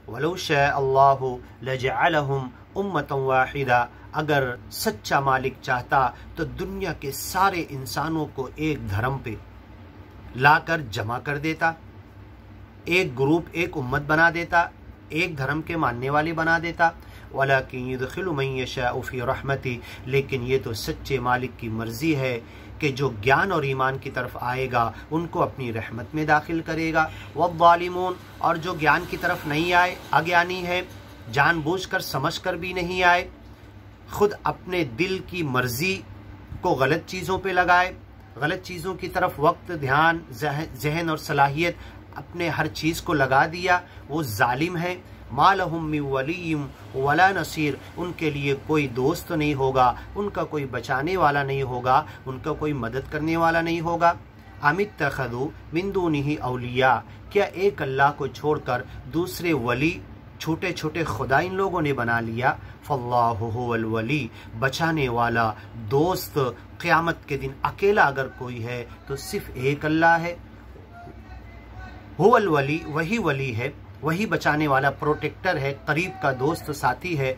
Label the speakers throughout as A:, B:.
A: वलौ शाअ अल्लाहु लजअलहुम उम्मतन वाहिदा, अगर सच्चा मालिक चाहता तो दुनिया के सारे इंसानों को एक धर्म पे लाकर जमा कर देता, एक ग्रुप, एक उम्मत बना देता, एक धर्म के मानने वाले बना देता। वलाकिन युदखिलु मन यशाउ फी रहमती, लेकिन ये तो सच्चे मालिक की मर्जी है कि जो ज्ञान और ईमान की तरफ आएगा उनको अपनी रहमत में दाखिल करेगा। वज़्ज़ालिमून, और जो ज्ञान की तरफ नहीं आए, अज्ञानी है, जानबूझकर समझकर भी नहीं आए, खुद अपने दिल की मर्जी को गलत चीज़ों पे लगाए, गलत चीज़ों की तरफ वक्त, ध्यान, जहन और सलाहियत अपने हर चीज़ को लगा दिया, वो जालिम है। मा लहुम मिन वलिय्यिन वला नसीर, उनके लिए कोई दोस्त नहीं होगा, उनका कोई बचाने वाला नहीं होगा, उनका कोई मदद करने वाला नहीं होगा। अमित्तखज़ू मिन दूनिही औलिया, क्या एक अल्लाह को छोड़कर दूसरे वली, छोटे छोटे खुदा इन लोगों ने बना लिया। फल्लाहु हुवल वली, बचाने वाला, दोस्त क़यामत के दिन अकेला अगर कोई है तो सिर्फ एक अल्लाह है। हुवल वली, वही वली है, वही बचाने वाला, प्रोटेक्टर है, करीब का दोस्त, साथी है।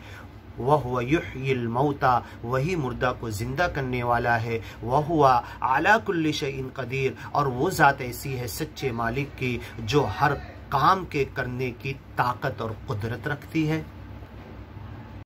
A: वह हुवा युह्यिल मौता, वही मुर्दा को जिंदा करने वाला है। वह हुवा अला कुल्लि शैइन कदीर, और वो ज़ात ऐसी है सच्चे मालिक की जो हर काम के करने की ताकत और कुदरत रखती है।